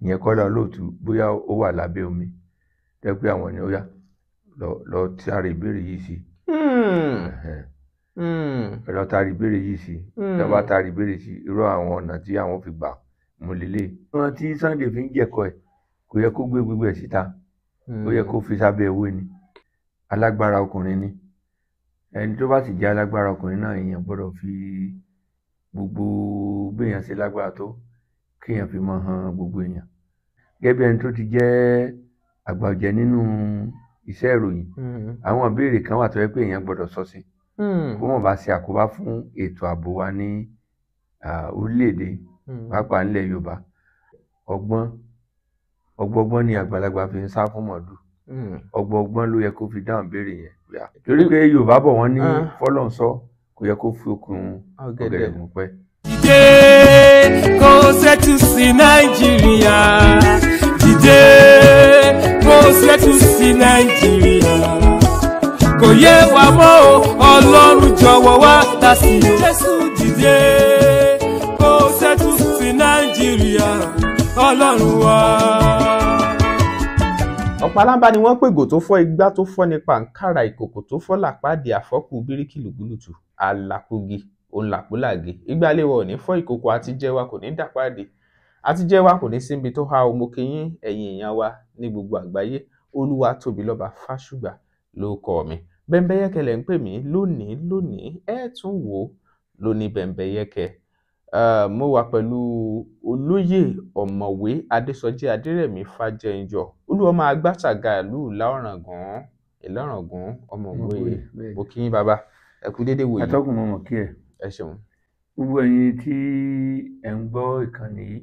ìyẹn kọ́ la lóòtú bóyá ó wà lábẹ́ omi tẹ́ pé àwọn ni ó yá lọ tàrí ìbéèrè yìí sí lọ tàrí ìbéèrè yìí sí tẹ́ bá tàrí ìbéèrè sí irú àwọn ọ̀nà tí àwọn fi gbà mú lélẹ̀. wọn tí Sunday fi ń jẹ̀kọ́ ẹ̀ kò yẹ kó gbé gbogbo ẹ̀ síta ó yẹ kó fi sábẹ́ ewé ni. Alágbára ọkùnrin ni ẹni tó bá sì jẹ́ alágbára ọkùnrin náà èèyàn gbọ́dọ̀ fi gbogbo béèyàn ṣe lágbára tó kéèyàn fi mọ hàn gbogbo èèyàn gẹ́gẹ́ bí ẹni tó ti jẹ́ àgbà ọ̀jẹ̀ nínú iṣẹ́ ìròyìn àwọn ìbéèrè kan wà tó yẹ pé èèyàn gbọ́dọ̀ sọ sí kó mọ̀ bá ṣe àkóbá fún ètò ààbò wa ní orílẹ̀-èdè pàápàá nílẹ̀ Yorùbá. ọgbọ́n ni àgbàlagbà fi ń sá fún mọ̀ọ́dù ọgbọ́n ló yẹ kó fi dáhùn béèrè yẹn torí pé Yorùbá bọ̀ wọ́n ní fọlọ́nsọ kò yẹ kó fi okùn ọ̀gẹ̀dẹ̀ mú pẹ́. Dìde kó ṣẹ́tù sí Nàìjíríà dìde kó ṣẹ́tù sí Nàìjíríà kò yé wa mọ́ o Ọlọ́run jọ̀wọ́ wá dá sí i. Jésù dìde kó ṣẹ́tù sí Nàìjíríà Ọlọ́run wa. Ọ̀pálámbá ni wọ́n pègò tó fọ́ igbá tó fọ́ nípa Ankara ìkòkò tó fọ́ làpáàdì àfọ́kù bíríkì lùgbùlùtù alákòógi òun làpólàgé ìgbàléwọ̀ ò ní fọ́ ìkòkò àtijẹ́wà kò ní dàpáàdì àtijẹ́wà kò ní síbi tó há omokeyín ẹ̀yin èèyàn wa ní gbogbo àgbáyé Olúwatóbilọ́ba Fásùgbà ló kọ́ mi. Bẹ́ńbẹ́yẹ́kẹ́ lẹ̀ ń pè mí lónìí ẹ̀ tún wò ó lóní Bẹ́ńbẹ́yẹ́kẹ́. Mo wà pẹ̀lú olóyè ọ̀mọ̀wé Adésọjí Adérẹ̀mí Fájẹyìnjọ olúọmọ agbátàgà ìlú Ìlọrangún ọ̀mọ̀wé mo kí yín bàbá ẹ kú déédéé wòye. atọ́kùn mọ̀mọ́ kí ẹ ṣeun. gbogbo ẹ̀yin tí ẹ̀ ń gbọ́ ìkànnì yìí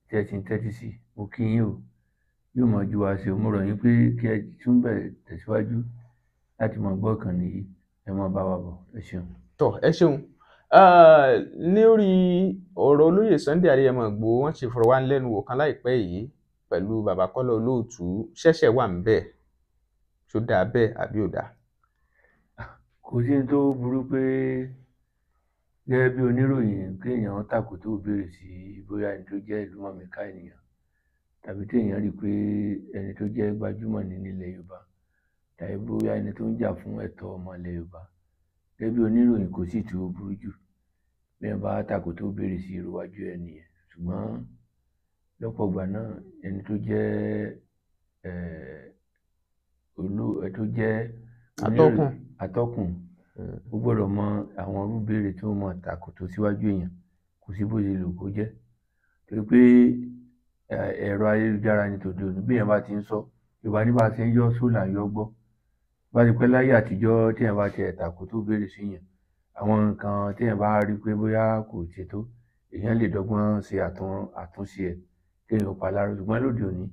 tí ẹ ti ń tẹ́tí sí mo kí yín o yóò máa ju wa ṣe o mo rọ̀ yín pé kí ẹ tún bẹ̀rẹ̀ tẹ̀síwájú láti máa gbọ́ ìkànnì yìí ẹ máa bá wa bọ̀ ẹ ṣeun. tọ́ ẹ ṣeun. Lórí ọ̀rọ̀ olóyè Sunday Adéyẹmọ Ìgbòho wọ́n ṣe ìfọ̀rọ̀wánilẹ́nuwò kan láìpẹ́ yìí pẹ̀lú bàbá Kọ́lá Olóòtú ṣẹ̀ṣẹ̀ wà ń bẹ̀ ṣó dáa bẹ́ẹ̀ àbí ò dáa. kò sí ní tó burú pé gẹ́gẹ́ bí oníròyìn kéèyàn tàkò tó béèrè sí bóyá ẹni tó jẹ́ ìlú mọ̀míká ènìyàn tàbí téèyàn rí i pé ẹni tó jẹ́ gbajúmọ̀ ní nílẹ̀ Yorùbá tàbí bóyá ẹni tó ń jà fún ẹ̀tọ́ ọmọ ilẹ̀ Yorùbá gẹ́gẹ́ bí oníròyìn kò sí tó burú jù bí ẹ bá tàkò tó béèrè sí ìrúwájú ẹ nìyẹn ṣùgbọ́n lọ́pọ̀ ìgbà náà ẹni tó jẹ́ atọ́kùn ó gbọ́dọ̀ mọ àwọn irú béèrè tí wọ́n mọ̀ tàkò tó síwájú èèyàn kò sí bó ṣe lò kó jẹ́ torí pé ẹ̀rọ ayélujára ni tòde òní bí èèyàn bá ti ń sọ Yorùbá ní bá ṣe ń yọ sólà yọ gbọ́ bá ti pẹ́ láyé àtijọ́ tí èèyàn bá ti tàkò tó béèrè sí yàn àwọn nǹkan tí èèyàn bá rí pé bóyá kò ṣètò èèyàn lè dọ́gbọ́n ṣe àtúnṣe ẹ̀ kéèyàn paláró ṣùgbọ́n lóde òní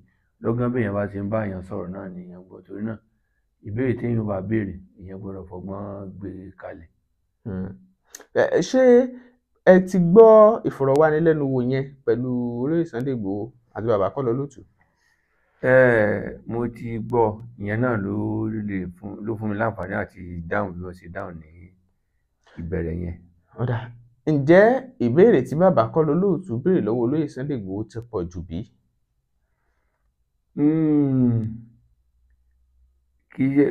lọ́gán bí èèyàn bá ti ń bá èèyàn sọ̀rọ̀ náà ni èèyàn gbọ́ torí náà ìbéèrè tí èèyàn bá béèrè èèyàn gbọ́dọ̀ fọgbọ́n gbé kalẹ̀. Ṣé ẹ ti gbọ́ ìfọ̀rọ̀wánilẹ́nuwò yẹn pẹ̀lú olóyè Sunday Ìgbòho àti bàbá Kọ́lá Olóòtú? Mo ti gbọ́ ìyẹn náà ló fún mi láǹfààní àti dáhùn bí wọ́n ṣe dáhùn ní ìbẹ̀rẹ̀ yẹn. Ọ̀dà ǹjẹ́ ìbéèrè tí bàbá Kọ́lá Olóòtú béèrè lọ́wọ́ olóyè Sunday Ìgbòho ti pọ̀ jù bí? kì í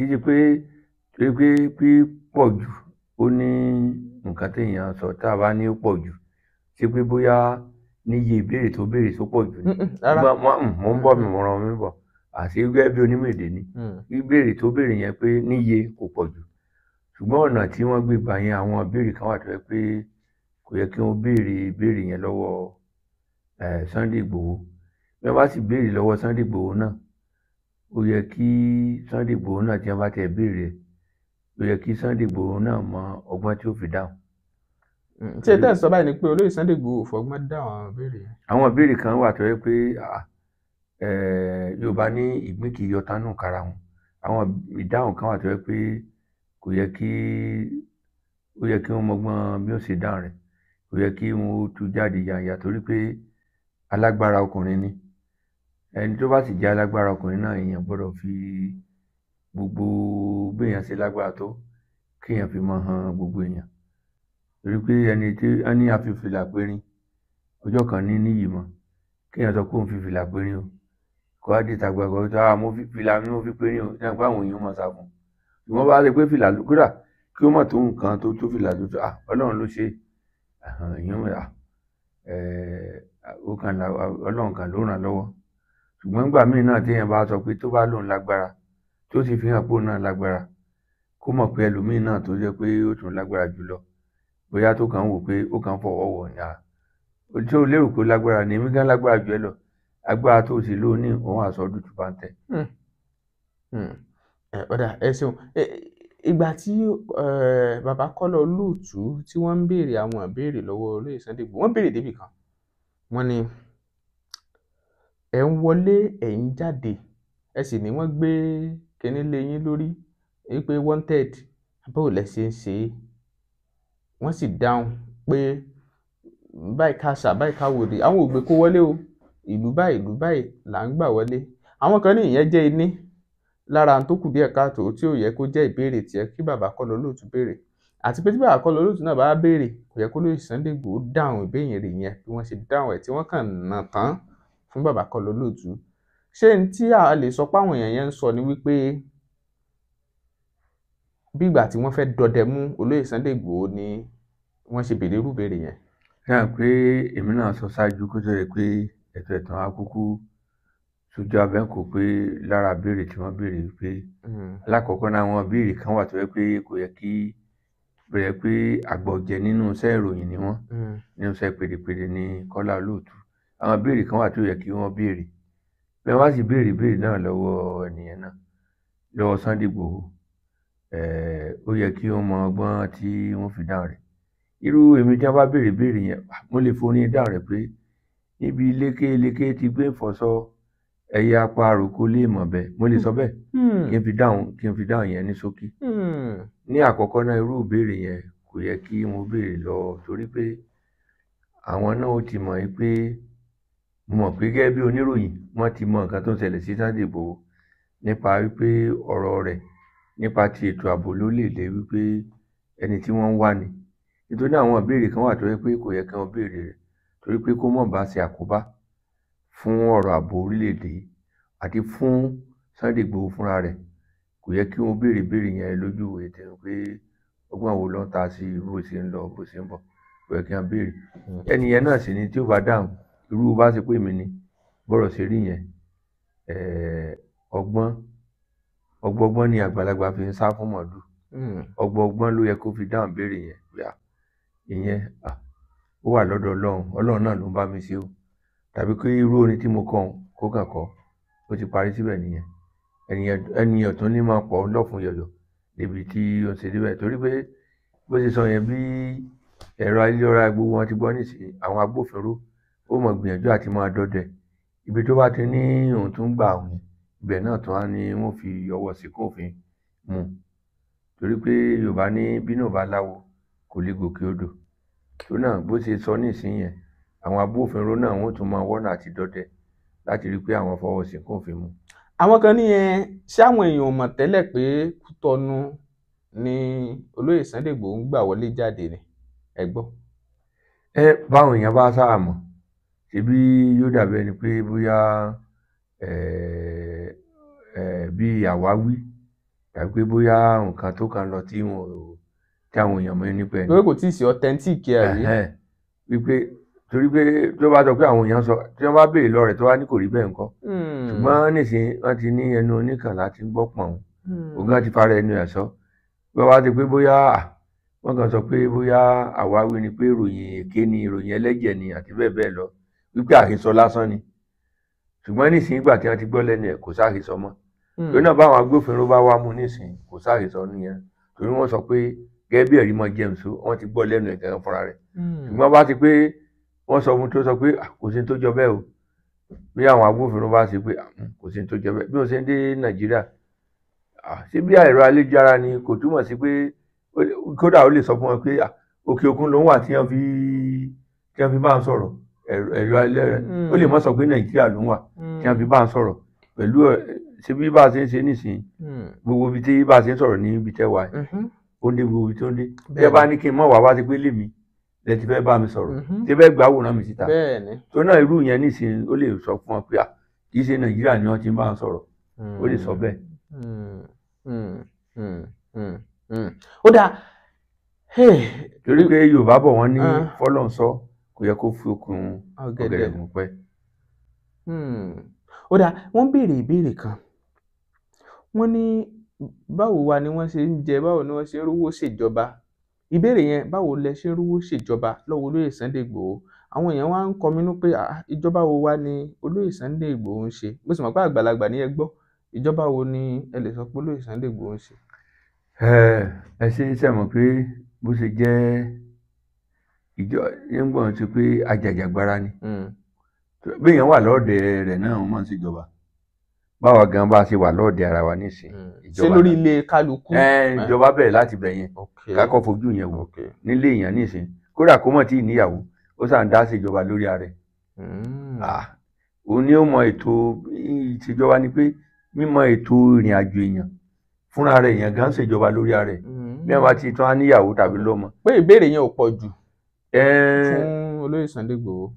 ṣe pé pípọ̀ jù ó ní nǹkan téèyàn sọ tá a bá ní ó pọ̀ jù ṣe pé bóyá níye ìbéèrè tó béèrè tó pọ̀ jù ni mo ń bọ̀ mi ràn mí bọ̀ àti gẹ́gẹ́ bí onímọ̀ èdè ni ìbéèrè tó béèrè yẹn pé níye kò pọ̀ jù ṣùgbọ́n ọ̀nà tí wọ́n gbé gbà yẹn àwọn ìbéèrè kan wà tó yẹ pé kò yẹ kí wọ́n béèrè ìbéèrè yẹn lọ́wọ́ Sunday Ìgbòho bí wọ́n bá sì béèrè lọ́wọ́ Sunday Ìgbòho náà ó yẹ kí Sunday Ìgbòho náà tí wọ́n bá tẹ̀ béèrè ó yẹ kí Sunday Ìgbòho náà mọ ọgbọ́n tí ó fi dáhùn. Ṣé ẹ tẹ́ sọ báyìí ni pé olóyè Sunday Ìgbòho fọgbọ́n dáhùn àwọn ìbéèrè yẹn? Àwọn ìbéèrè kan wà tó yẹ pé Yorùbá ní ìgbín kì í yọ tánú kára wọn àwọn ìdáhùn kan wà tó yẹ pé kò yẹ kí wọ́n mọgbọ́n bí ó ṣe dáhùn rẹ̀ kò yẹ kí wọ́n tú jáde yàyà torí pé alágbára ọkùnrin ni ẹni tó bá sì jẹ́ alágbára ọkùnrin náà èèyàn gbọ́dọ̀ fi gbogbo béèyàn ṣe lágbára tó kéèyàn fi mọ hàn gbogbo èèyàn torí pé ẹni tí wọ́n ní afífìlà périn ọjọ́ kan ní níyì mọ́ kéèyàn sọ pé òun fi fìlà pérín o kó wá dé ìta gbàgbọ́ tó mo fi fìlà mi mo fi pérín o ní àpá àwọn èèyàn mọ̀ sá fún un ìwọ́n bá ṣe pé fìlà ló kúrà kí ó mọ̀ tó nǹkan tó tó fìlà tó tó ọlọ́run ló ṣe èèyàn mọ̀ ọlọ́run kan ló ràn lọ́wọ́ ṣùgbọ́n nígbà míì náà téèyàn bá sọ pé tó bá lóun lágbára tó sì fi hàn pé òun náà lágbára kó mọ̀ pé ẹlòmíì náà tó jẹ́ pé ó tún lágbára jùlọ bóyá tó kàn ń wò pé ó kàn ń fọwọ́ wọ̀ ní tí ó lérò pé ó lágbára ní èmi gan lágbára jù ẹ lọ agbára tó sì ló ní òun àsọdún tó bá ń tẹ. ọ̀dà ẹ ṣeun ìgbà tí bàbá Kọ́lá Olóòtú tí wọ́n ń béèrè àwọn ìbéèrè lọ́wọ́ olóyè Sunday Igboho wọ́n béèrè débì kan wọ́n ní ẹ̀ ń wọlé ẹ̀ ń jáde ẹ sì ní wọ́n gbé kinní lé yín lórí wípé wanted báwo lẹ ṣe ń ṣe é wọ́n sì dáhùn pé báyìí káṣà báyìí káwòdì àwọn ò gbé kó wọlé o ìlú báyìí là ń gbà wọlé àwọn kan ní ìyẹn jẹ́ iní lára tó kù díẹ̀ káàtó tí ò yẹ kó jẹ́ ìbéèrè tiẹ̀ kí bàbá Kọ́lá Olóòtú béèrè àti pé tí bàbá Kọ́lá Olóòtú náà bá béèrè kò yẹ kó lóye Sunday Igboho dáhùn ìbéèrè yẹn bí wọ́n ṣe dáhùn ẹ̀ tí wọ́n kàn nà tán fún bàbá Kọ́lá Olóòtú ṣé n tí a lè sọ páwọn èèyàn yẹn ń sọ ni wípé bí ìgbà tí wọ́n fẹ́ dọdẹ mú olóyè Sunday Igboho ni wọ́n ṣe béèrè irú béèrè yẹn. ṣáà pé èmi náà sọ ṣáájú kó tó yẹ pé ẹ̀tọ́ ẹ̀tàn akúkú sójú abẹ́ǹkò pé lára béèrè tí wọ́n béèrè pé alákọ̀ọ́kọ́ náà àwọn béèrè kan wà tó yẹ pé kò yẹ kí bẹ̀rẹ̀ pé àgbà ọ̀jẹ̀ nínú iṣẹ́ ìròyìn ni wọ́n nínú iṣẹ́ pèdèpèdè ní Kọ́lá Olóòtú àwọn béèrè kan wà tó yẹ kí wọ́n béèrè bẹ́ẹ̀ wá sì béèrè náà lọ́wọ́ ènìyàn náà lọ́wọ́ Sunday Igboho ó yẹ kí wọ́n mọ ọgbọ́n tí wọ́n fi dáhùn rẹ̀ irú èmi tí wọ́n bá béèrè yẹn mo lè forí dáhùn rẹ̀ pé níbi lékè ti gbé fọ́sọ́ ẹyẹ apárò kó lè mọ̀ bẹ́ẹ̀ mo lè sọ bẹ́ẹ̀ kí n fi dáhùn yẹn ní ṣókí ní àkọ́kọ́ náà irú ìbéèrè yẹn kò yẹ kí wọ́n béèrè lọ torí pé àwọn náà ó ti mọ̀ pé mo mọ̀ pé gẹ́gẹ́ bí oníròyìn wọ́n ti mọ nǹkan tó ń ṣẹlẹ̀ sí Sunday Igboho nípa wípé ọ̀rọ̀ rẹ̀ nípa ti ètò ààbò lórílẹ̀-èdè wípé ẹni tí wọ́n ń wá ni nítorí àwọn ìbéèrè kan wà tó yẹ pé kò yẹ kí wọ́n béèrè rẹ̀ torí pé kó mọ̀ bá ṣe àkóbá fún ọ̀rọ̀ ààbò orílẹ̀-èdè àti fún Sunday Igboho fúnra rẹ̀ kò yẹ kí wọ́n béèrè yẹn lójú ìwé tẹ̀lé pé ọgbọ́n wo ló ń ta sí bó ṣe ń lọ bó ṣe ń bọ̀ kò yẹ kí wọ́n béèrè ẹni yẹn náà sì ni tí ó bá dáhùn irú bá ṣe pé mi ni bọ́rọ̀ ṣe rí yẹn ọgbọ́n ni àgbàlagbà fi ń sá fún mọ̀ọ́dù ọgbọ́n ló yẹ kó fi dáhùn béèrè yẹn bíà ìyẹn ó wà lọ́dọ̀ Ọlọ́run náà ló ń bá mi ṣe o tàbí pé irú orin tí mo kàn kó kàn kọ́ ó ti parí síbẹ̀ nìyẹn ẹnìyàn tó ní máa pọ̀ lọ́fun yọ̀yọ̀ débi tí ó ń ṣe débẹ̀ torí pé bó ṣe sọ yẹn bí ẹ̀rọ ayélujára gbogbo wọn ti gbọ́ nísìnyí àwọn agbófinró ó mọ̀ gbìyànjú àti máa dọdẹ ibi tó bá ti ní òun tó ń gbà àwọn yẹn ibẹ̀ náà tó wá ní wọ́n fi ọwọ́ sí kófin mú torí pé Yorùbá ní bínú bá láwo kò lè gòkè odò tó náà bó ṣe sọ nísìnyí yẹn àwọn agbófinró náà wọ́n tún máa wọ́nà àti dọdẹ láti rí pé àwọn fọwọ́ sí kófin mú. àwọn kan ní ṣé àwọn èèyàn mọ̀ tẹ́lẹ̀ pé Kútọ́nù ni olóyè Sunday Igboho ń gbà wọlé jáde ni ẹ gbọ́. báwọn èèyàn bá sáà mọ̀ ṣebí yóò dàbí ẹni pé bóyá bí àwáwí tàbí pé bóyá nǹkan tó kàn lọ tí àwọn èèyàn mọ̀ nípa ẹni. torí kò tí ì sí authentic ẹ̀ rí. wípé torí pé tó bá sọ pé àwọn èèyàn sọ tí wọ́n bá béèrè lọ rẹ̀ tó wá ní kò rí bẹ́ẹ̀ ńkọ́. ṣùgbọ́n nísìnyí wọ́n ti ní ẹnu oníkànlá ti ń gbọ́ pọ̀n ògùn ti fara ẹnu ẹ̀ sọ bí wọ́n bá ti pé bóyá wọ́n kàn sọ pé bóyá àwáwí ni pé ìròyìn èké ni ìròyìn ẹlẹ́jẹ̀ ni àti bẹ́ẹ̀ bẹ́ẹ̀ lọ wípé àhesọ lásán ni ṣùgbọ́n nísìnyí ìgbà tí wọ́n ti gbọ́ lẹ́nu ẹ̀ kò sáhesọ mọ́ torí náà báwọn agbófinró bá wá mú nísìnyí kò sáhesọ nìyẹn torí wọ́n sọ pé gẹ́gẹ́ bí ẹ̀rí mọ́ James wọ́n ti gbọ́ lẹ́nu ẹ̀ gẹ́gẹ́ fúnra rẹ̀ ṣùgbọ́n bá ti pé wọ́n sọ fún tó sọ pé kò sí tó jọ bẹ́ẹ̀ o bí àwọn agbófinró bá ṣe pé kò sí tó jọ bẹ́ẹ̀ bí wọ́n ṣe ń dé Nàìjíríà ṣé bí ẹ̀rọ ayélujára ni kò túmọ̀ sí pé kódà ó lè sọ fún wọn pé òkè òkun ló ń wà tí wọ́n fi bá ń sọ̀rọ̀ ẹ̀rọ ayélujára ó lè mọ́ sọ pé Nàìjíríà ló ń wà tí wọ́n fi bá ń sọ̀rọ̀ pẹ̀lú ṣé bí bá a ṣe ń ṣe nísìnyí gbogbo ibi tí bá a ṣe ń sọ̀rọ̀ ní ibi tẹ́ wà ó ń dé gbogbo ibi tó ń dé bí ẹ bá ní kí n mọ̀ wá ti pé lèmi lẹ ti fẹ́ bá mi sọ̀rọ̀ tí fẹ́ gbà wòrán mi síta bẹ́ẹ̀ni tó náà irú yẹn nísìnyí ó lè sọ fún ọ pé kì í ṣe Nàìjíríà ni wọ́n ti ń bá wọn sọ̀rọ̀ ó lè sọ bẹ́ẹ̀. ó dáa torí pé Yorùbá bọ̀ wọ́n ní fọ́lọ́n sọ kò yẹ kó fi okùn ọ̀gẹ̀dẹ̀ gùn pẹ́. ó dáa wọ́n béèrè ìbéèrè kan wọ́n ní báwo wá ni wọ́n ṣe ń jẹ báwo ni wọ́n ṣe ń rówó ṣèjọba ìbéèrè yẹn báwo lẹ ṣe ń rówó ṣèjọba lọ́wọ́ olóyè Sunday Igboho àwọn èèyàn wá ń kọminú pé ìjọba wo wá ni olóyè Sunday Igboho ń ṣe bó sì mọ̀ pé àgbàlagbà ní ẹ gbọ́ ìjọba wo ni ẹ lè sọ pé olóyè Sunday Igboho ń ṣe. ẹ ṣe ń sẹ́mọ̀ pé bó ṣe jẹ́ ìjọ nígbọ̀n ti pé ajàjàgbara ni béèyàn wà lọ́ọ̀dẹ̀ rẹ̀ náà wọ́n máa ń ṣèjọba báwa gan bá ṣe wà lọ́ọ̀dẹ̀ ara wa nísìnyí ṣé lórí ilé kálukú ìjọba bẹ̀rẹ̀ láti bẹ̀ yẹn kákọ́ fojú yẹn wò nílé èèyàn nísìnyí kódà kó mọ̀ tí ì níyàwó ó sàn dá ṣèjọba lórí ara ẹ̀ òun ni ó mọ ètò ìṣèjọba ni pé mímọ ètò ìrìn àjò èèyàn fúnra rẹ̀ èèyàn gan ṣèjọba lórí ara ẹ̀ bí wọ́n bá ti tán á níyàwó tàbí lọ́mọ. pé ìbéèrè yẹn ò pọ̀ jù fún olóyè Sunday Igboho.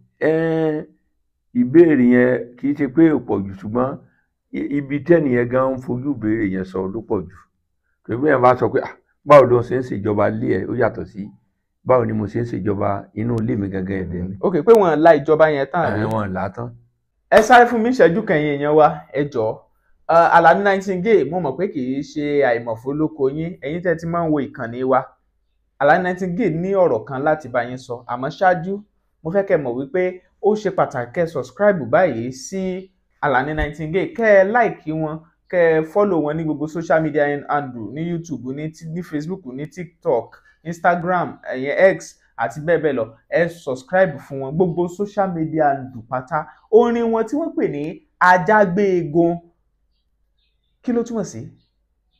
ìbéèrè yẹn kì í ṣe pé ò pọ̀ jù ṣùgbọ́n ibi tẹ́nìyẹn gan ń fojú ìbéèrè yẹn sọ ló pọ̀ jù pé bí wọ́n bá sọ pé báwo ló ṣe ń ṣèjọba ilé ẹ̀ ó yàtọ̀ sí báwo ni mo ṣe ń ṣèjọba inú ilé mi gangan ẹ̀dẹ̀ mi. ok pé wọn la ìjọba yẹn tán àbí. wọn là á tán. ẹ sáré fún mi ìṣẹ́jú kẹyìn èèyàn wa ẹ jọ̀ọ́ Alani Nightingale mo mọ̀ pé kì í ṣe àìmọ̀fólókò yín ẹ̀yin tẹ́ ti máa ń wo ìkànnì wa Alani Nightingale ní ọ̀rọ̀ kan láti bá yín sọ àmọ́ ṣáájú mo fẹ́ kẹ́ mọ̀ wípé ó ṣe pàtàkì kẹ́ subscribe báyìí sí Alani Nightingale kẹ́ ẹ like wọn kẹ́ ẹ follow wọn ní gbogbo social media handle ní YouTube ní Facebook ní TikTok Instagram X àti bẹ́ẹ̀ bẹ́ẹ̀ lọ ẹ subscribe fún wọn gbogbo social media handle pátá orin wọn tí wọ́n pè ní Ajágbéegun kí ló túmọ̀ sí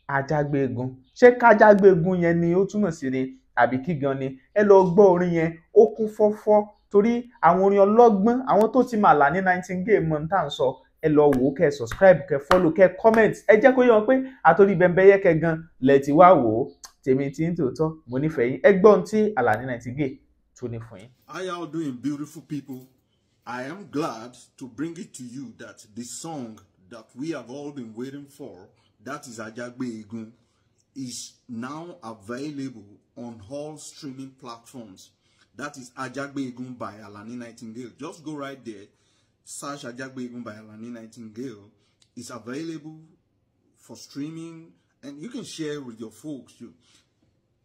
Ajágbéegun ṣé kájágbéegun yẹn ni ó túmọ̀ sí ni àbí kí gan ni ẹ lọ gbọ́ orin yẹn ó kún fọ́fọ́ torí àwọn orin ọlọ́gbọ́n àwọn tó ti mà Alani Nightingale mọ̀ tá à ń sọ ẹ lọ wò ó kẹ́ subscribe kẹ́ follow kẹ́ comment ẹ jẹ́ kó yé wọn pé àtòrí bẹ́ńbẹ́yẹ́ kẹ́ gan lẹ̀ tí wá wò ó tèmi tí ń tòótọ́ mo nífẹ̀ẹ́ yín ẹ gbọ́ ohun tí Alani Nightingale tó ní fún yín. How you all doing, beautiful people? I am glad to bring it to you that the song that we have all been waiting for, that is Ajágbéegun, is now available on all streaming platforms. That is Ajágbéegun by Alani Nightingale. Just go right there, search Ajágbéegun by Alani Nightingale. It's available for streaming, and you can share with your folks too.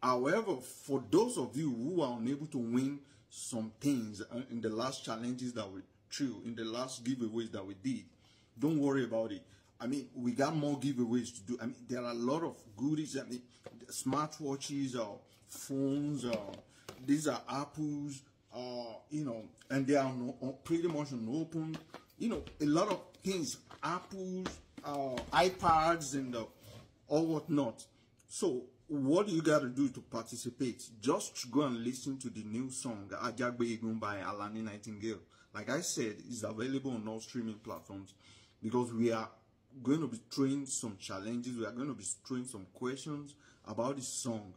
However, for those of you who are unable to win some things in the last challenges that we threw, in the last giveaways that we did, don't worry about it. I mean, we got more giveaways to do. I mean, there are a lot of goodies. I mean, smartwatches, phones, these are Apples, you know, and they are pretty much on open. You know, a lot of things, Apples, iPads, and all whatnot. So, what do you got to do to participate? Just go and listen to the new song, Ajágbéegun by Alani Nightingale. Like I said, it's available on all streaming platforms because we are going to be throwing some challenges. We are going to be throwing some questions about this song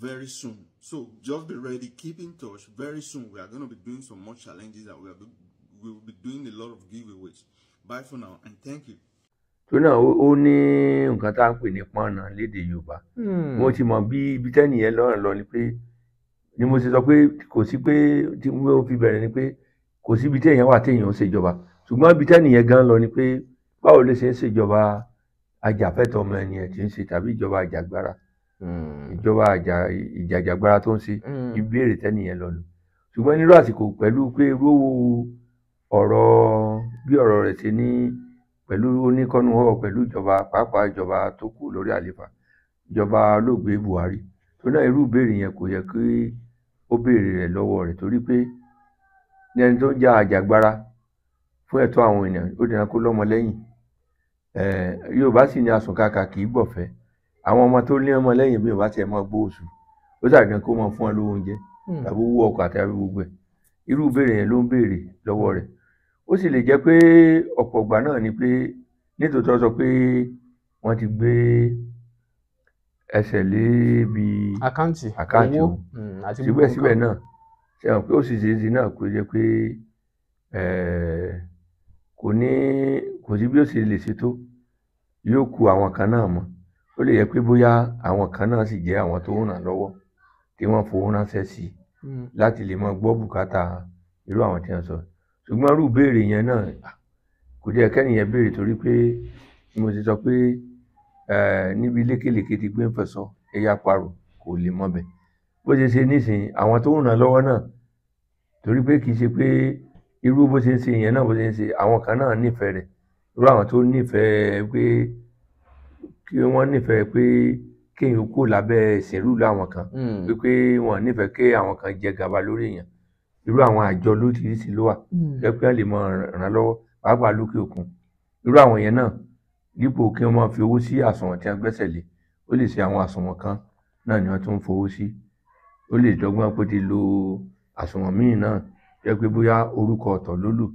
very soon. So just be ready. Keep in touch. Very soon, we are going to be doing some more challenges and we will be doing a lot of giveaways. Bye for now and thank you. tó náà ó ní nǹkan tá à ń pè ní pọ́nà lédè Yorùbá mo ti mọ̀ bí ibi tẹ́nìyẹn lọ́rùn lọ ni pé ni mo ti sọ pé kò sí pé tí mo fi bẹ̀rẹ̀ ni pé kò sí ibi téèyàn wà téèyàn ń ṣèjọba ṣùgbọ́n ibi tẹ́nìyẹn gan lọ ni pé báwo lè ṣe ń ṣèjọba ajàfẹ́tọ̀ọ́ ọmọ ẹni ẹ̀ tí ń ṣe tàbí ìjọba àjàgbara ìjọba ìjàjàgbara tó ń ṣe ìbéèrè tẹ́nìyẹn lọ nù ṣùgbọ́n nírú àsìkò pẹ̀lú pé irú ọ̀rọ̀ bí ọ̀rọ̀ rẹ̀ ṣe ní pẹ̀lú oníkọ́nù ọ̀rọ̀ pẹ̀lú ìjọba pàápàá ìjọba tó kù lórí àléfà ìjọba olóògbé Buhari tó náà irú ìbéèrè yẹn kò yẹ kí ó béèrè rẹ̀ lọ́wọ́ rẹ̀ torí pé ní ẹni tó ń jà àjàgbara fún ẹ̀tọ́ àwọn ènìyàn ó dènà kó lọ́mọ lẹ́yìn Yorùbá sì ní asùnkàkà kì í gbọ̀fẹ́ àwọn ọmọ tó ní ọmọ lẹ́yìn bí Yorùbá tiẹ̀ mọ́ gbó oṣù ó ṣàdán kó mọ fún ọ lówó oúnjẹ tàbí owó ọkọ̀ àti àbí gbogbo ẹ̀ irú ìbéèrè yẹn ló ń béèrè lọ́wọ́ rẹ̀ ó sì lè jẹ́ pé ọ̀pọ̀ ìgbà náà ni pé nítòótọ́ sọ pé wọ́n ti gbé ẹsẹ̀ lé bí àkáǹtì òun síbẹ̀síbẹ̀ náà ṣe hàn pé ó sì ṣe é sí náà kó jẹ́ pé kò sí bí ó ṣe lè ṣe tó yóò ku àwọn kan náà mọ́. Ó lè yẹ pé bóyá àwọn kan náà sì jẹ́ àwọn tó ràn lọ́wọ́ tí wọ́n fowó ránṣẹ́ sí i láti lè máa gbọ́ bùkátà irú àwọn tí wọ́n sọ. Ṣùgbọ́n irú ìbéèrè yẹn náà kò jẹ́ kẹ́nìyẹn béèrè, torí pé mo ti sọ pé níbi lékelèké ti gbé ń fẹ̀sọ̀ ẹ̀yà parò kò lè mọ̀ bẹ̀. Bó ṣe ṣe nísìnyí àwọn tó ràn lọ́wọ́ náà, torí pé kì í ṣe pé irú bó ṣe ń ṣe yẹn náà bó ṣe ń ṣe, àwọn kan náà nífẹ̀ẹ́ rẹ̀. Irú àwọn tó nífẹ̀ẹ́ pé kí wọ́n nífẹ̀ẹ́ pé kéèyàn kó lábẹ́ ìṣèlú láwọn kan, wípé wọ́n nífẹ̀ẹ́ kí àwọn kan jẹ gàba lórí èèyàn. Irú àwọn àjọ lóríṣiríṣi ló wà jẹ́ pé wọ́n lè máa ràn lọ́wọ́ pàápàá lókè òkun. Irú àwọn yẹn náà dípò kí wọ́n máa fi owó sí àsùnwọ̀n tí wọ́n gbẹ́sẹ̀ lé, ó lè ṣe àwọn àsùnwọ̀n kan náà ni wọ́n tún ń fowó sí. Ó lè dọ́gbọ́n pé ti lo àsùnwọ̀n míì náà jẹ́ pé bóyá orúkọ ọ̀tọ̀ ló lò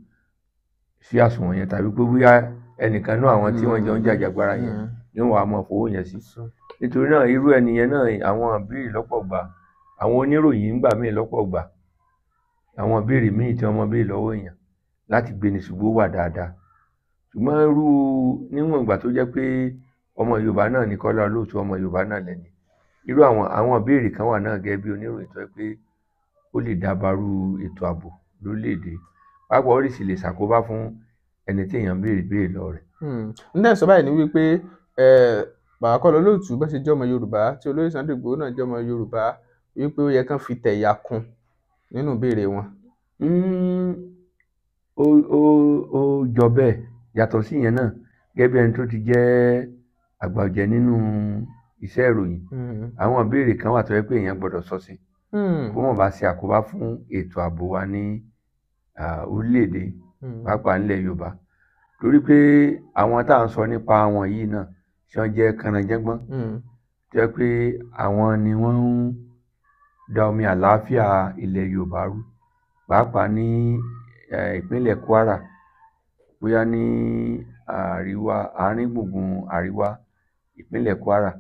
sí àsùnwọ̀n yẹn, tàbí pé bóyá ẹnìkan náà àwọn tí wọ́n jọ ń jàjàgbara yẹn ni wọ́n á máa fowó yẹn sí. Nítorí náà irú ẹnìyẹn náà àwọn ìbéèrè lọ́pọ̀ gbà, àwọn oníròyìn ń gbà míì lọ́pọ̀ gbà, àwọn ìbéèrè míì tí wọ́n máa béèrè lọ́wọ́ èèyàn láti gbéni ṣùgbọ́n wà dáadáa. Ṣùgbọ́n irú níwọ̀n ìgbà tó jẹ́ pé ọmọ Yorùbá náà ní Kọ́lá Olóòtú, ọmọ Yorùbá náà lẹ́ni, irú àwọn ìbéèrè kan wà náà gẹ́gẹ́ bí oníròyìn tó jẹ́ pé ó lè dábàrú ètò ààbò lórílẹ̀-èdè, pàápàá ó lè sì lè ṣàkóbá fún ẹni tí èèyàn béèrè lọ rẹ̀. ǹdẹ́ sọ báyìí ni wípé bàbá Kọ́lá Olóòtú bá ṣe jẹ́ ọmọ Yorùbá tí olóyè Sunday Igboho náà jẹ́ ọmọ Yorùbá, wípé ó yẹ kán fi tẹ̀yà kún nínú ìbéèrè wọn. Ó jọ bẹ́ẹ̀. Yàtọ̀ sí yẹn náà, gẹ́gẹ́ bí ẹni tó ti jẹ́ àgbà ọ̀jẹ̀ nínú iṣẹ́ ìròyìn, àwọn ìbéèrè kan wà tó yẹ pé èèyàn gbọ́dọ̀ sọ sí kó má bàa ṣe àkóbá fún ètò ààbò wa ní orílẹ̀-èdè pàápàá nílẹ̀ Yorùbá. Torí pé àwọn tá à ń sọ nípa àwọn yìí náà tí wọ́n jẹ́ kànáńjẹ́gbọ́n, tó yẹ pé àwọn ni wọ́n ń da omi àlàáfíà ilẹ̀ Yorùbá rú, pàápàá ní ìpínlẹ̀ Kwara, bóyá ní àárín gbùngbùn àríwá ìpínlẹ̀ Kwara.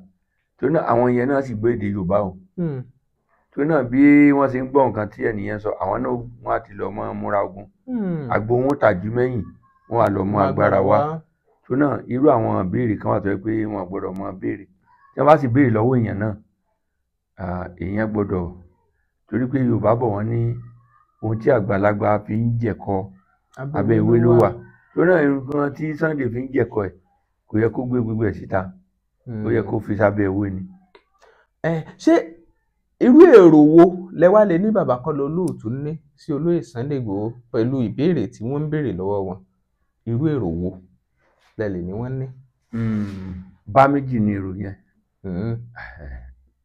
Torí náà àwọn yẹn náà sì gbọ́ èdè Yorùbá o. Torí náà bí wọ́n ṣe ń gbọ́ nǹkan tí ẹnìyẹn sọ, àwọn náà wọ́n á ti lọ mọ́ múra ogun. Àgbo wọn tàjú mẹ́yìn, wọ́n á lọ mú agbára wá. Torí náà irú àwọn ìbéèrè kan wà tó yẹ pé wọ́n gbọ́dọ̀ máa béèrè. Tí wọ́n bá sì béèrè lọ́wọ́ èèyàn náà, èèyàn gbọ́dọ̀, torí pé Yorùbá bọ̀ wọ́n ní ohun tí àgbàlagbà fi ń jẹ̀kọ abẹ́ ìwé ló wà. Torí náà nǹkan tí Sunday fi ń jẹ̀kọ ẹ̀ kò yẹ kó gbé gbogbo ẹ̀ síta, ó yẹ kó fi sábẹ́ ìwé ni. Ṣé irú èrò wo lẹ wá lè ní bàbá Kọ́lá Olóòtú ní sí olóyè Sunday Igboho pẹ̀lú ìbéèrè tí wọ́n ń béèrè lọ́wọ́ wọn? Irú èrò wo lẹ lè ní wọ́n ní? Bá méjì ni èrò yẹn.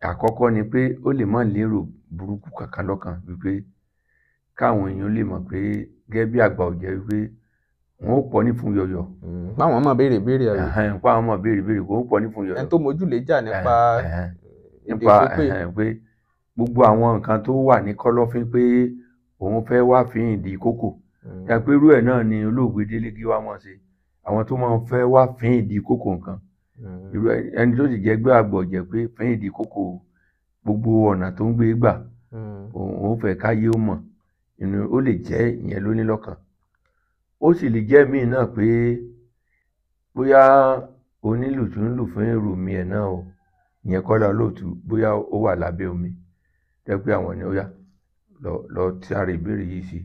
Àkọ́kọ́ ni pé ó lè má lérò burúkú kankan lọ́kàn, wípé káwọn èèyàn lè mọ̀ pé gẹ́gẹ́ bí àgbà ọ̀jẹ̀ wípé wọn ó pọ̀ ní fún yọ̀yọ̀. Báwọn mọ̀ béèrè àyè. Báwọn mọ̀ béèrè wọn ó pọ̀ ní fún yọ̀yọ̀. ẹni tó mojú lè jà nípa pé gbogbo àwọn nǹkan tó wà ní kọ́lọ́fín pé òun fẹ́ wá fi ìdí kókò. Pé irú ẹ̀ náà ni olóògbé Délé Gíwá mọ̀ ṣe, àwọn tó máa ń fẹ́ wá fi ìdí kókò nǹkan. Ẹni tó sì jẹ́ gbé àgbà ọ̀jẹ̀ pé fi ìdí kókò gbogbo ọ̀nà tó ń gbé gbà, òun fẹ́ káyé ó mọ̀, ó lè jẹ́ ìyẹn ló ní lọ́kàn. Ó sì lè jẹ́ míì náà pé bóyá onílù tó ń lù fún èrò mi ẹ̀ náà o, ìyẹn Kọ́lá Olóòtú, bóyá ó wà lábẹ́ omi jẹ́ pé àwọn ni ó yá lọ tàrí ìbéèrè yìí sí.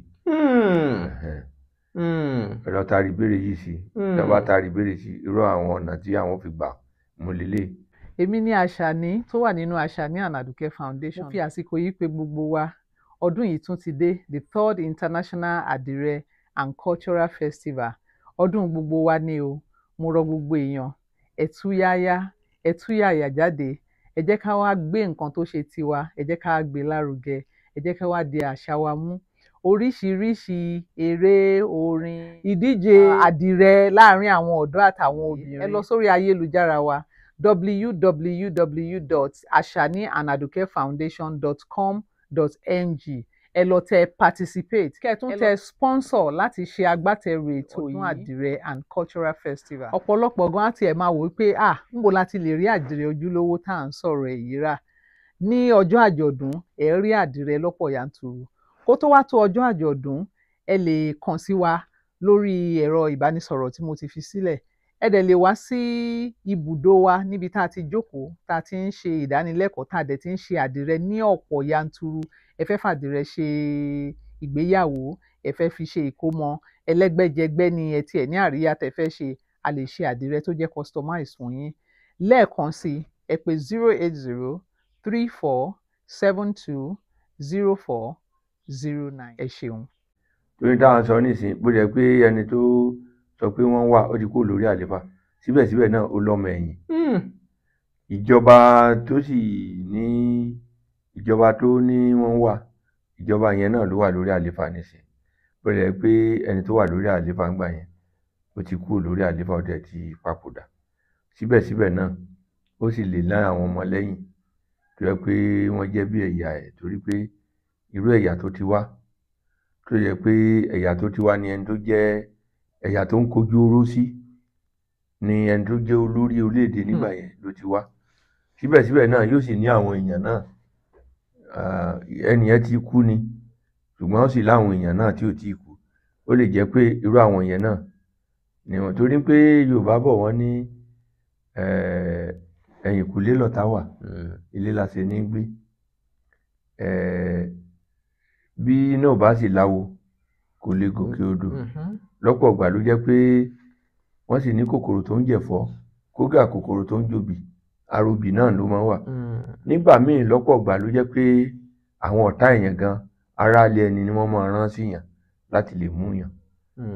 Lọ tàrí ìbéèrè yìí sí. Tí wọ́n bá tàrí ìbéèrè sí, irú àwọn ọ̀nà tí àwọn fi gbà mú lélẹ̀. Èmi ní Àṣàní tó wà nínú Àṣàní and Àdùkẹ́ Foundation. Mo fi àsìkò yìí pè gbogbo wa, ọdún yìí tún ti dé, the 3rd International Àdìrẹ and Cultural Festival. Ọdún gbogbo wa ni o. Mo rọ gbogbo èèyàn, ẹ tú yáyà jáde, ẹ jẹ́ ká wá gbé nǹkan tó ṣe tiwa, ẹ jẹ́ ká gbé lárugẹ, ẹ jẹ́ ká wá di àṣà wa mú. Oríṣiríṣi eré, orin, ìdíje àdìrẹ láàárín àwọn ọ̀dọ́ àtàwọn obìnrin. Ẹ lọ sórí ayélujára wa www.ashaniandadukefoundation.com.ng. Ẹ lọ tẹ participate, kẹ́ ẹ tún tẹ sponsor láti ṣe agbátẹrù ètò ọdún àdìrẹ and cultural festival. Ọ̀pọ̀lọpọ̀ gan àti ẹ̀ máa wò pé níbo la ti lè rí àdìrẹ ojúlówó tá à ń sọ̀rọ̀ èyí rà. Ní ọjọ́ àjọ̀dún ẹ rí àdìrẹ lọ́pọ̀ yanturu. kó tó wá tó ọjọ́ àjọ̀dún ẹ lè kàn sí wa lórí ẹ̀rọ ìbánisọ̀rọ̀ tí mo ti fi sílẹ̀. Ẹ dẹ̀ lè wá sí ibùdó wa níbi tá a ti jókòó tá a ti ń ṣe ìdánilẹ́kọ̀ọ́ tá a dẹ̀ ti ń ṣe àdìrẹ ní ọ̀pọ̀ yanturu. Ẹ fẹ́ fàdìrẹ ṣe ìgbéyàwó, ẹ fẹ́ fi ṣe ìkómọ, ẹlẹ́gbẹ́jẹgbẹ́ ni ẹ tiẹ̀ ní àríyá tẹ́ fẹ́ ṣe, a lè ṣe àdìrẹ tó jẹ́ customize fún yín. Lẹ́ẹ̀kan sí ẹ pè 08034720409. Ẹ ṣeun. Torí táwọn sọ nísìnyí bó jẹ́ pé ẹni tó sọ pé wọ́n wà ó ti kúrò lórí àlééfà síbẹ̀síbẹ̀ náà ó lọ́mọ ẹ̀yìn. Ìjọba tó sì ní ìjọba tó ní wọ́n wà ìjọba yẹn náà ló wà lórí àlééfà nísìnyí bó jẹ́ pé ẹni tó wà lórí àlééfà ńgbà yẹn ó ti kúrò lórí àlééfà ó dẹ̀ ti papòdà. Síbẹ̀síbẹ̀ náà ó sì lè lá àwọn ọmọ lẹ́yìn tó yẹ pé wọ́n jẹ́ bí ẹ̀yà ẹ̀ torí pé irú ẹ̀yà tó ti wá tó yẹ pé ẹ̀yà tó ti wá ni ẹni tó jẹ́ ẹ̀yà tó ń kojú oró sí ni ẹni tó jẹ́ olórí orílẹ̀-èdè nígbà yẹn ló ti wá. Síbẹ̀síbẹ̀ náà yóò sì ní àwọn èèyàn náà ẹni yẹn ti kú ni ṣùgbọ́n ó sì láwọn èèyàn náà tí ò tí kú. Ó lè jẹ́ pé irú àwọn èèyàn náà ni wọ́n torí pé Yorùbá bọ̀ wọ́n ní ẹ̀yìnkùlé lọ̀tá wà ilé la ṣe ní gbé. Bí iná ò bá sì láwo kò lè gòkè odò. Lọ́pọ̀ ìgbà ló jẹ́ pé wọ́n sì ní kòkòrò tó ń jẹ̀fọ́ kógà kòkòrò tó ń jòbì arobì náà ló máa ń wà. Nígbà míì lọ́pọ̀ ìgbà ló jẹ́ pé àwọn ọ̀tá èèyàn gan aráalé ẹni ni wọ́n máa rán síyàn láti lè mú yàn.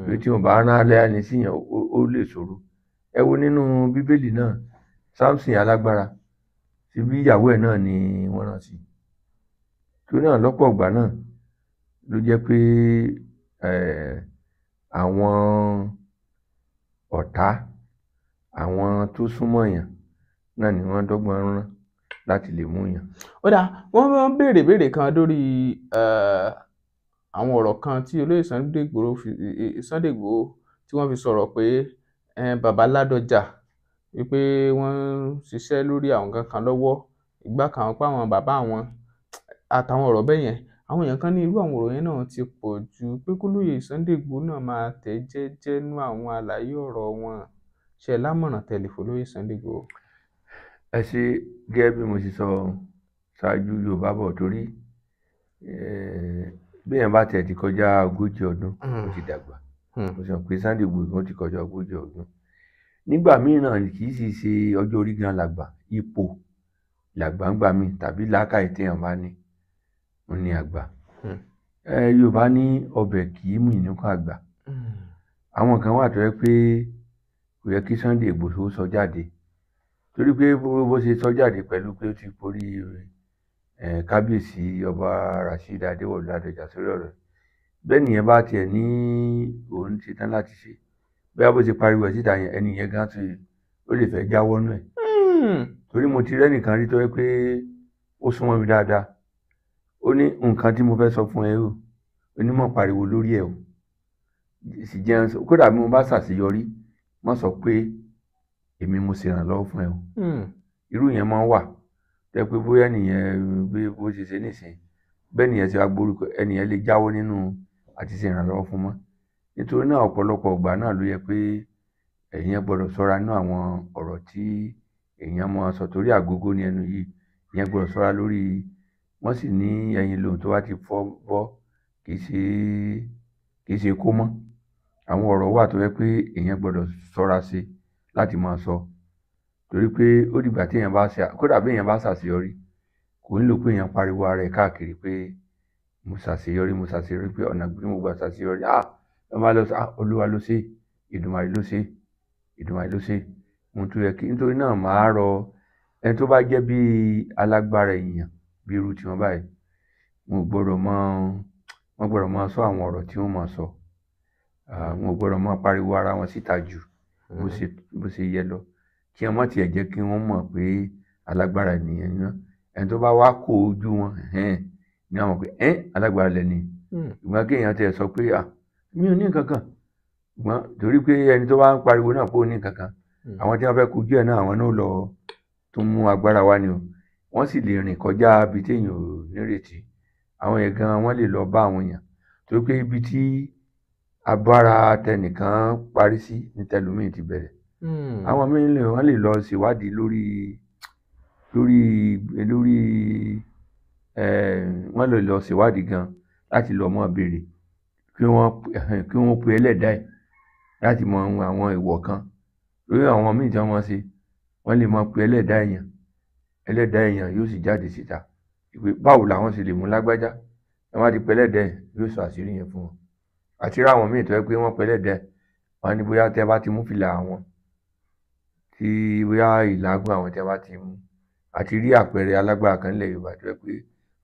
Pé tí wọ́n bá rán alẹ́ ẹni síyàn ó lè ṣòro. Ẹ wo nínú Bíbélì náà Sámsìn alágbára ti bí ìyàwó ẹ̀ náà ni wọ́n rán sí. Torí náà lọ́pọ̀ ìgbà náà ló jẹ́ pé àwọn ọ̀tá àwọn tó súnmọ́ yàn náà ni wọ́n dọ́gbọ́n rán láti lè mú yàn. Ó dáa, wọ́n máa ń béèrè kan lórí àwọn ọ̀rọ̀ kan tí olóyè Sunday Igboho tí wọ́n fi sọ̀rọ̀ pé bàbá Ládọjà wípé wọ́n ń ṣiṣẹ́ lórí àwọn kankan lọ́wọ́ ìgbà kan pa àwọn bàbá àwọn àtàwọn ọ̀rọ̀ bẹ́ẹ̀ yẹn. Àwọn èèyàn kan ní irú àwọn ọ̀rọ̀ yẹn náà ti pọ̀ jù pé kólóyè Sunday Igboho náà máa tẹ̀ jẹ́jẹ́ nú àwọn àlàyé ọ̀rọ̀ wọn. Ṣé ẹ lámọ̀ràn tẹ̀lé fólóyè Sunday Igboho? Ẹ ṣe gẹ́gẹ́ bí mo ṣe sọ ṣáájú Yorùbá bọ̀ torí bí èèyàn bá tẹ̀ ti kọjá 40 ọdún ó ti dàgbà. Mo sọ pé Sunday Igboho ti kọjá 40 ọdún. Nígbà míì náà kì í sì ṣe ọjọ́ orí gan làgbà ipò làgbà ń gbà mí tàbí làákàyè téèyàn bá ní ó ní àgbà. Yorùbá ní ọbẹ̀ kì í mú ìnúkàn àgbà. Àwọn kan wà tó yẹ pé kò yẹ kí Sunday Igboho sọ jáde torí pé bó ṣe sọ jáde pẹ̀lú pé ó ti forí kábíyèsí ọba Rasheed Adéwọ̀lú Ládọjà sórí ọ̀rọ̀ bẹ́ẹ̀ nìyẹn bá tiẹ̀ ní òun ṣetán láti ṣe bóyá bó ṣe pariwo ẹ̀ síta yẹn ẹni yẹn gan tó ó lè fẹ́ jáwọ́ nú ẹ̀. Torí mo ti rẹ́nìkan rí tó yẹ pé ó súnmọ́ mi dáadáa ó ní nǹkan tí mo fẹ́ sọ fún ẹ o onímọ̀ pariwo lórí ẹ o sì jẹun kódà bí mo bá ṣàṣeyọrí má sọ pé èmi mo ṣèrànlọ́wọ́ fún ẹ o. Irú yẹn máa ń wà tẹ́ pé bóyá nìyẹn bí bó ṣe ṣe nísìn bẹ́ẹ̀ nìyẹn ti wá gbórúkọ ẹnìyẹn lè jáwọ́ nínú àti ṣèrànlọ́wọ́ fún mọ́. Nítorí náà ọ̀pọ̀lọpọ̀ ìgbà náà ló yẹ pé èèyàn gbọ́dọ̀ ṣọ́ra nínú àwọn ọ̀rọ̀ tí èèyàn máa sọ torí àgógó ní ẹnu yìí èèyàn gbọ́dọ̀ ṣọ́ra lórí wọ́n sì ní ẹyin lòun tó wá ti fọ́ bọ́ kì í ṣe kó mọ́. Àwọn ọ̀rọ̀ wà tó yẹ pé èèyàn gbọ́dọ̀ ṣọ́ra sí láti máa sọ torí pé ó dìgbà tí èèyàn bá ṣe kódà bí èèyàn bá ṣàṣeyọrí kò nílò pé èèyàn pariwo ara ẹ̀ káàkiri pé mo ṣàṣeyọrí pé ọ̀nà bí mo gbà ṣàṣeyọrí wọ́n bá lọ sọ Olúwa ló ṣe Ìdùmarè ló ṣe mo tún yẹ kí nítorí náà màá rọ ẹni tó bá jẹ́ bí alágbára èèyàn bí irú tiwọn báyìí wọn gbọ́dọ̀ máa sọ àwọn ọ̀rọ̀ tí wọ́n máa sọ wọn gbọ́dọ̀ máa pariwo ara wọn síta jù bó ṣe yẹ lọ kí wọ́n má tiẹ̀ jẹ́ kí wọ́n mọ̀ pé alágbára ènìyàn náà ẹni tó bá wá kó ojú wọn ní àwọn pé alágbára lẹ́ni ìgbà kéèyàn tẹ̀ sọ pé mi ò ní nǹkan kan ṣùgbọ́n torí pé ẹni tó bá ń pariwo náà pé ó ní nǹkan kan àwọn tí wọ́n fẹ́ kojú ẹ̀ náà àwọn náà lọ tó mú agbára wá ni o wọ́n sì lè rìn kọjá ibi téèyàn ò nírètí àwọn yẹn gan wọ́n lè lọ bá àwọn èèyàn torí pé ibi tí agbára tẹnìkan parí sí ní tẹlòmíì ti bẹ̀rẹ̀. Àwọn míì wọ́n lè lọ ṣèwádìí lórí wọ́n lè lọ ṣèwádìí gan láti lọ mọ́ béèrè kí wọ́n pe ẹlẹ́dàá ẹ̀ láti mọ àwọn ìwọ̀ kan lórí àwọn míì tí wọ́n ṣe wọ́n lè mọ pe ẹlẹ́dàá èèyàn yóò sì jáde síta ìpè báwo làwọn ṣe lè mú lágbájá wọ́n á ti pe ẹlẹ́dàá ẹ̀ yóò sọ àṣírí yẹn fún wọn. Àti rí àwọn míì tó yẹ pé wọ́n pe ẹlẹ́dàá ẹ̀ wọ́n á ní bóyá tẹ́ bá ti mú fìlà àwọn tí bóyá ìlágùn àwọn tẹ́ bá ti mú àti rí àpẹẹrẹ alágbára kan nílẹ̀ Yorùbá tó yẹ pé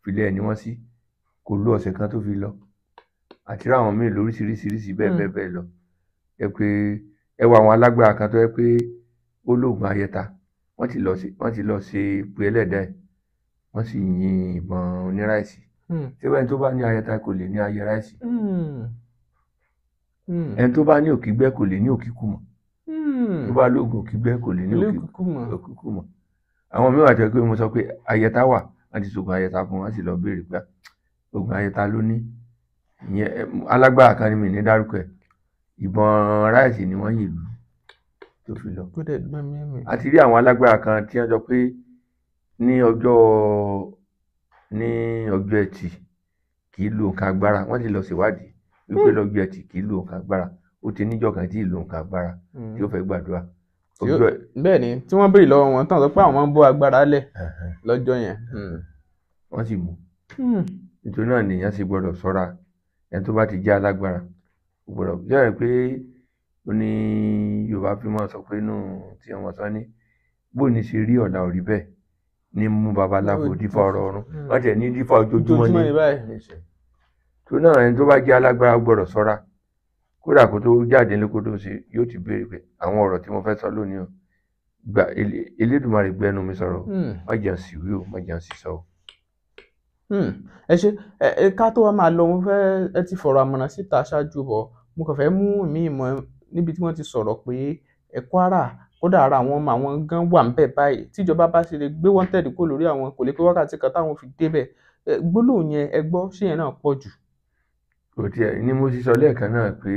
filẹ̀ ni wọ́n sí kò lo ọ̀sẹ̀ kan tó fi lọ àti rí àwọn míì lóríṣiríṣiríṣi bẹ́ẹ̀ lọ ẹ pé ẹ wọ àwọn alágbára kan tó yẹ pé ó lóògùn ayẹta wọ́n ti lọ ṣe pé ẹlẹ́dàá ẹ̀ wọ́n sì yin ìbọn oníráìsì ṣé ẹni tó bá ní ayẹta kò lè ní ayẹ ráìsì ẹni tó bá ní òkígbẹ́ kò lè ní òkíkù mọ́ tó bá lóògùn òkígbẹ́ kò lè ní òkíkù mọ́. Àwọn mìíràn àti pé mo sọ pé ayẹta wà wọ́n ti ṣògùn ayẹta fún wọn sì lọ béèrè pé ògùn ayẹta ló ní ìyẹn alágbára kan ní mi ní dárúkọ ẹ̀ ìbọn ráìsì ni wọ́n yìn lù tó fi lọ. Àti rí àwọn alágbára kan tí wọ́n jọ pé ní ọjọ́ ẹtì kì í lo nǹkan agbára wọ́n ti lọ ṣèwádìí wípé lọ́jọ́ ẹtì kì í lo nǹkan agbára ó ti níjọ́ kan tí ì lo nǹkan agbára tí ó fẹ́ gbàdúrà. Bẹ́ẹ̀ ni tí wọ́n béèrè lọ́wọ́ wọn tán sọ pé àwọn máa ń bó agbára lẹ̀ lọ́jọ́ yẹn. Wọ́n sì mú nítorí náà nìyẹn sì gbọ́dọ̀ ṣọ́ra ẹni tó bá ti jẹ́ alágbára gbọ́dọ̀ jẹ́ pé ó ní Yorùbá fi máa sọ pé inú tí wọ́n sọ ní bó ní ṣe rí ọ̀la ò rí bẹ́ẹ̀ ní mú babaláwo dífá ọ̀rọ̀ ọ̀run wọ́n tẹ̀ ní dífá ojoojúmọ́ ní ìṣẹ̀. Tó náà ẹni tó bá jẹ́ alágbára gbọ́dọ̀ ṣọ́ra kódà kó tó jáde ní kó tó ṣe yóò ti béèrè pé àwọn ọ̀rọ̀ tí mo fẹ́ sọ lónìí o gba Elédùmarè gbẹnu mi sọ̀rọ̀ má jẹun sì wí o má jẹun sì sọ o. Ẹ ṣe ká tó wá máa lọ mo fẹ́ ẹ ti fọ̀rọ̀ àmọ̀ràn síta ṣáájú bọ̀ mo kàn fẹ́ mú mi mọ̀ níbi tí wọ́n ti sọ̀rọ̀ pé Kwara kódà ara àwọn ọmọ àwọn gan wà ń bẹ̀ báyìí tíjọba bá ṣe lè gbé wanted kó lórí àwọn kò lè pé wákàtí kan táwọn fi débẹ̀ gbólóhùn yẹn ẹ gbọ́ ṣé yẹn náà pọ̀ jù. Kò tiẹ̀ ní mo ti sọ lẹ́ẹ̀kan náà pé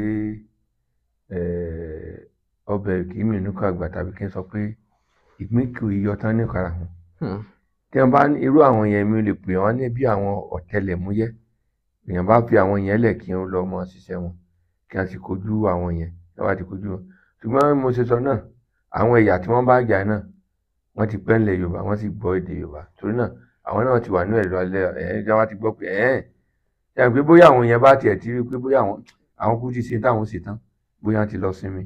ọbẹ̀ kì í mìínú kọ àgbà tàbí kí n sọ pé ìgbín kì í yọ tán ní ìkara hàn. Tí wọ́n bá irú àwọn yẹn mi lè pè wọ́n ní bí àwọn ọ̀tẹlẹ̀múyẹ́ èèyàn bá fi àwọn yẹn lẹ̀ kí wọ́n lọ mọ ṣiṣẹ́ wọn kí wọ́n sì kojú àwọn yẹn tí wọ́n bá ti kojú wọn. Ṣùgbọ́n mo ṣe sọ náà àwọn ẹ̀yà tí wọ́n bá jà náà wọ́n ti pẹ́ ńlẹ̀ Yorùbá wọ́n sì gbọ́ èdè Yorùbá torí náà àwọn náà ti wà ní ẹ̀rọ alẹ́ tí wọ́n ti gbọ́ pé ṣe pé bóyá àwọn yẹn bá tiẹ̀ ti rí pé bóyá àwọn kú ti ṣe táwọn ṣe tán bóyá ti lọ sinmi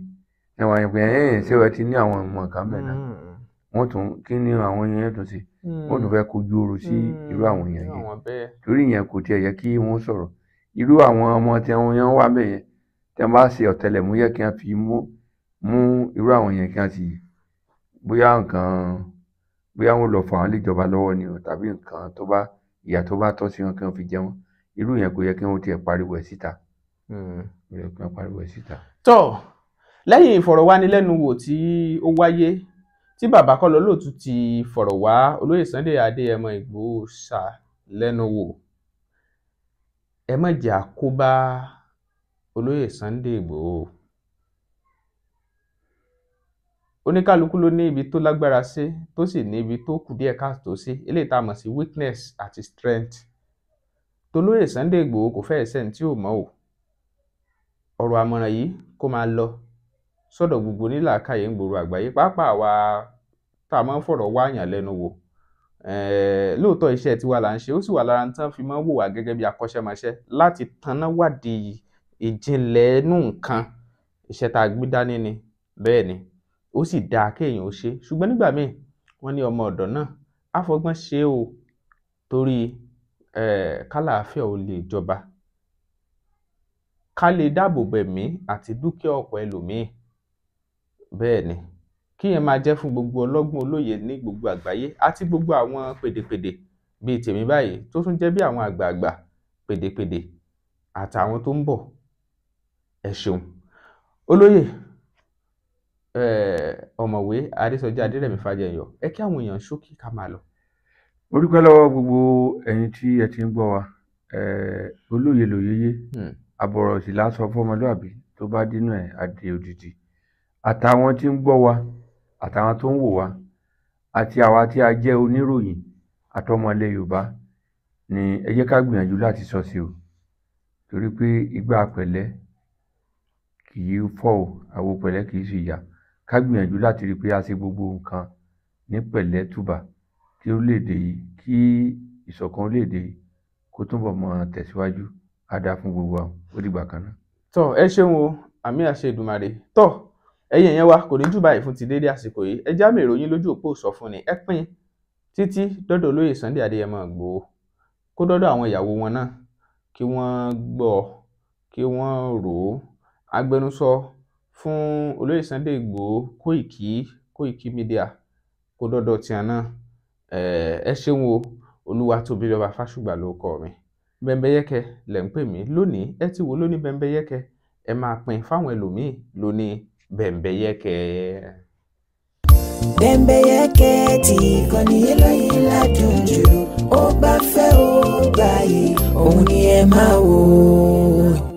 ṣe wọ́n yẹn pé ṣé wọ́n ti ní àwọn ọmọ kan bẹ̀ náà wọ́n tún kí ni àwọn yẹn tún ṣe wọ́n tún fẹ́ kojú oru sí irú àwọn yẹn yẹn torí yẹn kò tiẹ̀ yẹ kí wọ́n sọ̀rọ̀ irú àwọn ọmọ tí wọ́n yẹn wà bẹ̀ yẹn tí wọ́n bá ṣe ọ̀tẹlẹ̀múyẹ́ kí wọ́n fi mú irú àwọn yẹn kí wọ́n sì bóyá wọ́n lọ fà wọ́n léjọba lọ́wọ́ ni o tàbí nǹkan tó bá ìyà tó bá tọ́ sí wọn kí wọ́n fi jẹ wọ́n irú yẹn kò yẹ kí wọ́n tiẹ̀ pariwo ẹ̀ síta. Tọ́ lẹ́yìn ìfọ̀rọ̀wánilẹ́nuwò tí ó wáyé tí bàbá Kọ́lá Olóòtú ti fọ̀rọ̀ wá olóyè Sunday Adéyẹmọ Ìgbòho ṣà lẹ́nu wò ẹ má jẹ́ àkóbá olóyè Sunday Ìgbòho. Oníkálukú ló ní ibi tó lágbára sí tó sì ní ibi tó kù díẹ̀ káàtó sí eléyìí tá a mọ̀ sí weakness àti strength. Tolóyè Sunday Ìgbòho kò fẹ́ẹ̀ sẹ́ni tí ò mọ̀ o. Ọ̀rọ̀ àmọ̀ràn yìí kó máa lọ sọ́dọ̀ gbogbo onílàákàyè ń gbòòrò àgbáyé pàápàá wa tá a máa ń fọ̀rọ̀ wáyàn lẹ́nu wò. Lóòótọ́ iṣẹ́ tiwa là ń ṣe ó sì wà lára tán fi máa ń wò wá gẹ́gẹ́ bí akọ́ṣẹ́mọṣẹ́ láti tanná wádìí ìjìnlẹ̀ inú nǹkan iṣẹ́ tá a gbé dání ni bẹ́ẹ̀ ni ó sì dáa kéèyàn ó ṣe ṣùgbọ́n nígbà míì wọ́n ní ọmọ ọ̀dọ̀ náà àfọgbọ́n ṣe o torí kálàáfíà ò lè jọba ká lè dáàbò bo ẹ̀mí àti dúkìá ọ̀pọ̀ ẹlòmíì bẹ́ẹ̀ ni kí yẹn máa jẹ́ fún gbogbo ọlọ́gbọ́n olóye ní gbogbo àgbáyé àti gbogbo àwọn pèdèpèdè bíi tèmi báyìí tó tún jẹ́ bí àwọn àgbààgbà pèdèpèdè àtàwọn tó ń bọ̀ ẹ ṣeun olóyè ọ̀mọ̀wé Adésọjí Adérẹ̀mí Fájẹyọ ẹ kí àwọn èèyàn ṣókí ká máa lọ. Mo dúpẹ́ lọ́wọ́ gbogbo ẹ̀yin tí ẹ ti ń gbọ́ wa olóye lòyeye àbọ̀rọ̀ sì lásọ fọmọlúàbí tó bá dínú ẹ̀ adé òdìdí àtàwọn tí ń gbọ́ wa àtàwọn tó ń wò wá àti àwa tí a jẹ́ oníròyìn àtọmọlẹ̀ Yorùbá ni ẹ jẹ́ ká gbìyànjú láti sọ sí o torí pé igbá pẹ̀lẹ́ kì í fọ́ o àwo pẹ̀lẹ́ kì í sì yá ká gbìyànjú láti rí i pé a ṣe gbogbo nǹkan ní pẹ̀lẹ́ túbà kí orílẹ̀-èdè yìí kí ìṣọ̀kan orílẹ̀-èdè yìí kó túnbọ̀ mọ́ tẹ̀síwájú á dáa fún gbogbo àwọn ó dìgbà kan náà. tọ́ ẹ ṣeun o àmì àṣẹ Èdùmàrè tọ́ ẹ̀yin yẹn wa kò ní jù báyìí fún ti dédé àsìkò yìí ẹ já mi ìròyìn lójú òpó Ìsọfúnni ẹ pín títí dọ́dọ̀ olóyè Sunday Adéyẹmọ Ìgbòho kó dọ́dọ̀ àwọn ìyàwó wọn náà kí wọ́n gbọ́ kí wọ́n rò ó agbẹnusọ fún olóyè Sunday Ìgbòho Koiki Media kó dọ́dọ̀ tiẹ̀ náà ẹ ṣeun o Olúwatóbilọ́ba Fásùgbà ló kọ mi Bẹ́mbẹ́yẹ́kẹ́ lẹ̀ ń pè mí lónìí ẹ ti wò lóní Bẹ́mbẹ́yẹ́kẹ́ ẹ máa pín fáwọn ẹlòmíì lóní Bẹ́mbẹ́yẹ́kẹ́. Bẹ́mbẹ́yẹ́kẹ́ tí ìkànnì eléyìí ládùn jù ó bá fẹ́ ó gbà yìí òun ni ẹ máa wò ó.